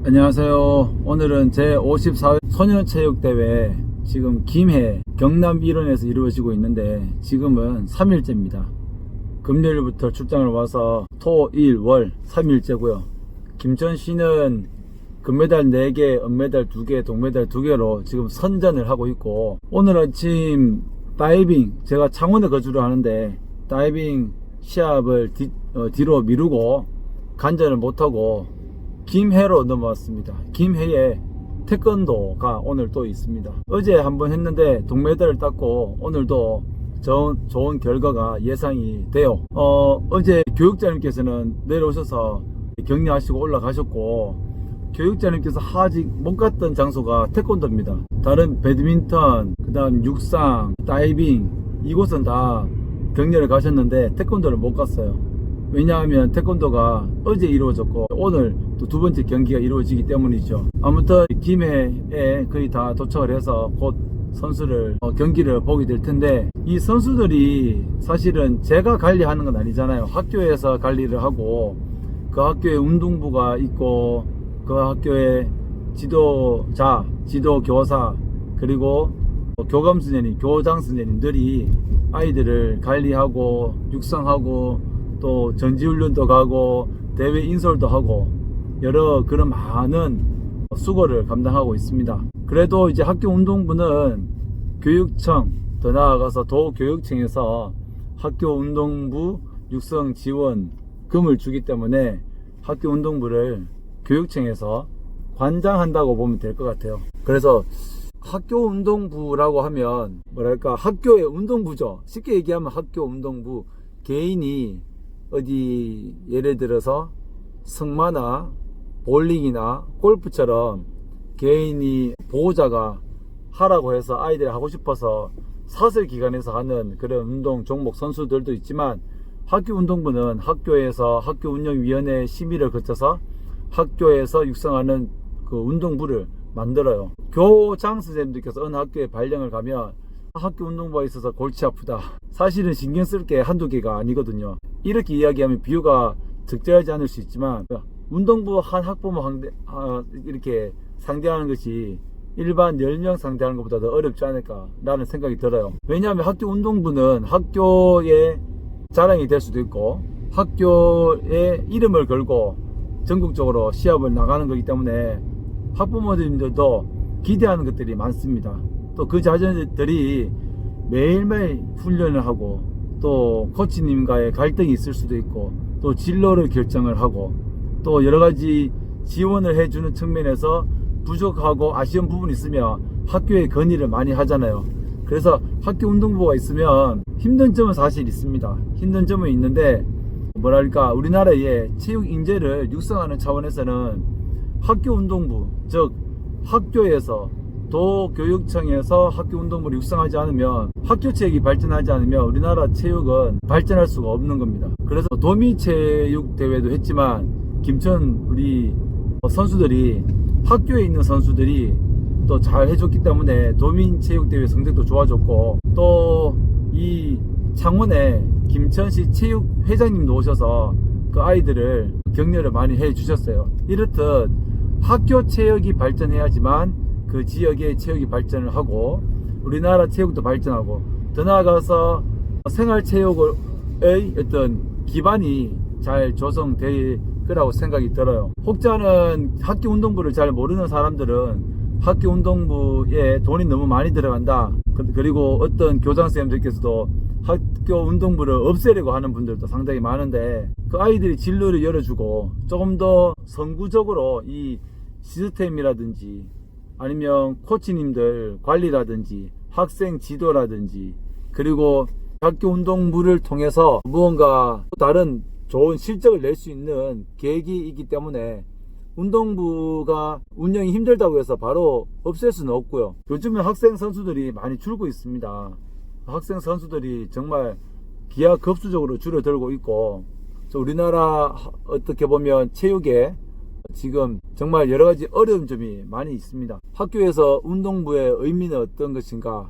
안녕하세요. 오늘은 제54회 소년체육대회 지금 김해 경남 일원에서 이루어지고 있는데 지금은 3일째입니다. 금요일부터 출장을 와서 토, 일, 월 3일째고요. 김천시는 금메달 4개, 은메달 2개, 동메달 2개로 지금 선전을 하고 있고, 오늘 아침 다이빙, 제가 창원에 거주를 하는데 다이빙 시합을 뒤로 미루고 간전을 못하고 김해로 넘어왔습니다. 김해에 태권도가 오늘 또 있습니다. 어제 한번 했는데 동메달을 땄고 오늘도 좋은 결과가 예상이 돼요. 어제 교육자님께서는 내려오셔서 격려하시고 올라가셨고, 교육자님께서 아직 못 갔던 장소가 태권도입니다. 다른 배드민턴, 그 다음 육상, 다이빙 이곳은 다 격려를 가셨는데 태권도를 못 갔어요. 왜냐하면 태권도가 어제 이루어졌고 오늘 또 두 번째 경기가 이루어지기 때문이죠. 아무튼 김해에 거의 다 도착을 해서 곧 선수를 경기를 보게 될 텐데, 이 선수들이 사실은 제가 관리하는 건 아니잖아요. 학교에서 관리를 하고 그 학교에 운동부가 있고 그 학교에 지도자, 지도교사, 그리고 교감 선생님, 교장 선생님들이 아이들을 관리하고 육성하고 또 전지훈련도 가고 대회 인솔도 하고 여러 그런 많은 수고를 감당하고 있습니다. 그래도 이제 학교 운동부는 교육청, 더 나아가서 도교육청에서 학교 운동부 육성 지원금을 주기 때문에 학교 운동부를 교육청에서 관장한다고 보면 될 것 같아요. 그래서 학교 운동부라고 하면 뭐랄까, 학교의 운동부죠. 쉽게 얘기하면 학교 운동부, 개인이 어디 예를 들어서 승마나 볼링이나 골프처럼 개인이 보호자가 하라고 해서 아이들이 하고 싶어서 사설 기관에서 하는 그런 운동 종목 선수들도 있지만, 학교 운동부는 학교에서 학교 운영위원회 심의를 거쳐서 학교에서 육성하는 그 운동부를 만들어요. 교장 선생님들께서 어느 학교에 발령을 가면 학교 운동부가 있어서 골치 아프다, 사실은 신경 쓸 게 한두 개가 아니거든요. 이렇게 이야기하면 비유가 적절하지 않을 수 있지만, 운동부 한 학부모 이렇게 상대하는 것이 일반 10명 상대하는 것보다 더 어렵지 않을까 라는 생각이 들어요. 왜냐하면 학교 운동부는 학교의 자랑이 될 수도 있고 학교의 이름을 걸고 전국적으로 시합을 나가는 거기 때문에 학부모님들도 기대하는 것들이 많습니다. 또 그 자녀들이 매일매일 훈련을 하고 또 코치님과의 갈등이 있을 수도 있고 또 진로를 결정을 하고 또 여러가지 지원을 해주는 측면에서 부족하고 아쉬운 부분이 있으면 학교에 건의를 많이 하잖아요. 그래서 학교 운동부가 있으면 힘든 점은 사실 있습니다. 힘든 점은 있는데 뭐랄까, 우리나라의 체육 인재를 육성하는 차원에서는 학교 운동부, 즉 학교에서 도교육청에서 학교 운동부를 육성하지 않으면, 학교 체육이 발전하지 않으면 우리나라 체육은 발전할 수가 없는 겁니다. 그래서 도민체육대회도 했지만 김천 우리 선수들이, 학교에 있는 선수들이 또 잘 해줬기 때문에 도민체육대회 성적도 좋아졌고, 또 이 창원에 김천시 체육회장님도 오셔서 그 아이들을 격려를 많이 해 주셨어요. 이렇듯 학교 체육이 발전해야지만 그 지역의 체육이 발전을 하고 우리나라 체육도 발전하고, 더 나아가서 생활체육의 어떤 기반이 잘 조성될 거라고 생각이 들어요. 혹자는 학교 운동부를 잘 모르는 사람들은 학교 운동부에 돈이 너무 많이 들어간다, 그리고 어떤 교장 선생님들께서도 학교 운동부를 없애려고 하는 분들도 상당히 많은데, 그 아이들이 진로를 열어주고 조금 더 선구적으로 이 시스템이라든지 아니면 코치님들 관리라든지 학생 지도라든지, 그리고 학교 운동부를 통해서 무언가 다른 좋은 실적을 낼 수 있는 계획이 있기 때문에 운동부가 운영이 힘들다고 해서 바로 없앨 수는 없고요. 요즘은 학생 선수들이 많이 줄고 있습니다. 학생 선수들이 정말 기하급수적으로 줄어들고 있고, 우리나라 어떻게 보면 체육에 지금 정말 여러가지 어려운 점이 많이 있습니다. 학교에서 운동부의 의미는 어떤 것인가,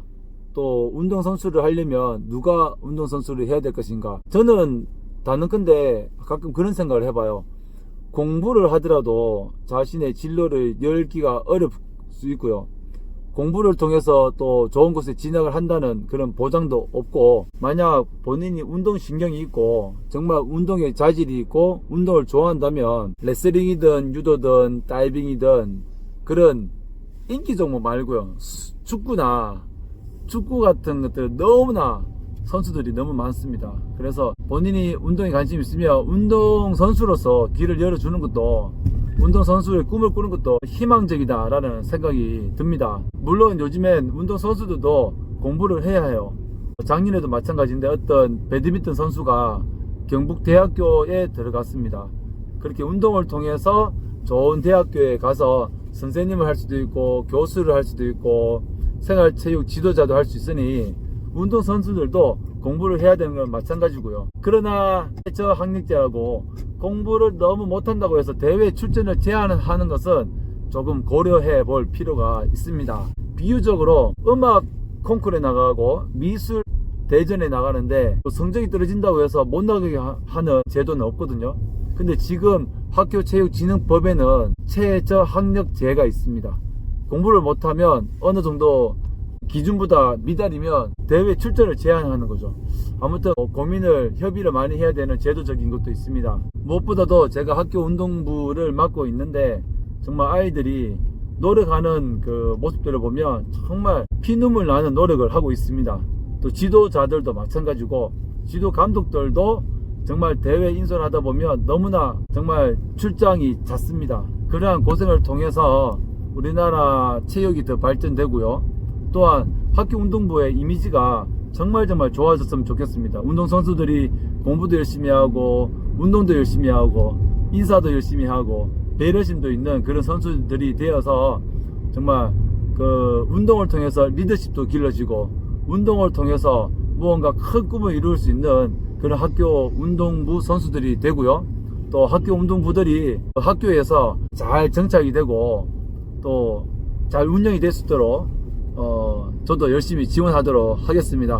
또 운동선수를 하려면 누가 운동선수를 해야 될 것인가. 저는 단언컨대 가끔 그런 생각을 해봐요. 공부를 하더라도 자신의 진로를 열기가 어려울 수 있고요. 공부를 통해서 또 좋은 곳에 진학을 한다는 그런 보장도 없고, 만약 본인이 운동신경이 있고 정말 운동에 자질이 있고 운동을 좋아한다면 레슬링이든 유도든 다이빙이든 그런 인기 종목 말고요, 축구 같은 것들 너무나 선수들이 너무 많습니다. 그래서 본인이 운동에 관심 있으면 운동선수로서 길을 열어주는 것도, 운동선수의 꿈을 꾸는 것도 희망적이다 라는 생각이 듭니다. 물론 요즘엔 운동선수들도 공부를 해야 해요. 작년에도 마찬가지인데 어떤 배드민턴 선수가 경북대학교에 들어갔습니다. 그렇게 운동을 통해서 좋은 대학교에 가서 선생님을 할 수도 있고 교수를 할 수도 있고 생활체육 지도자도 할 수 있으니 운동선수들도 공부를 해야 되는 건 마찬가지고요. 그러나 저 학력제라고 공부를 너무 못한다고 해서 대회 출전을 제한하는 것은 조금 고려해 볼 필요가 있습니다. 비유적으로 음악 콩쿠르에 나가고 미술 대전에 나가는데 성적이 떨어진다고 해서 못 나가게 하는 제도는 없거든요. 근데 지금 학교체육진흥법에는 최저학력제가 있습니다. 공부를 못하면 어느 정도 기준보다 미달이면 대회 출전을 제한하는 거죠. 아무튼 협의를 많이 해야 되는 제도적인 것도 있습니다. 무엇보다도 제가 학교 운동부를 맡고 있는데 정말 아이들이 노력하는 그 모습들을 보면 정말 피눈물 나는 노력을 하고 있습니다. 또 지도자들도 마찬가지고 지도 감독들도 정말 대회 인솔하다 보면 너무나 정말 출장이 잦습니다. 그러한 고생을 통해서 우리나라 체육이 더 발전되고요. 또한 학교 운동부의 이미지가 정말 좋아졌으면 좋겠습니다. 운동선수들이 공부도 열심히 하고 운동도 열심히 하고 인사도 열심히 하고 배려심도 있는 그런 선수들이 되어서 정말 그 운동을 통해서 리더십도 길러지고 운동을 통해서 무언가 큰 꿈을 이룰 수 있는 그런 학교 운동부 선수들이 되고요. 또 학교 운동부들이 학교에서 잘 정착이 되고 또 잘 운영이 될 수 있도록 저도 열심히 지원하도록 하겠습니다.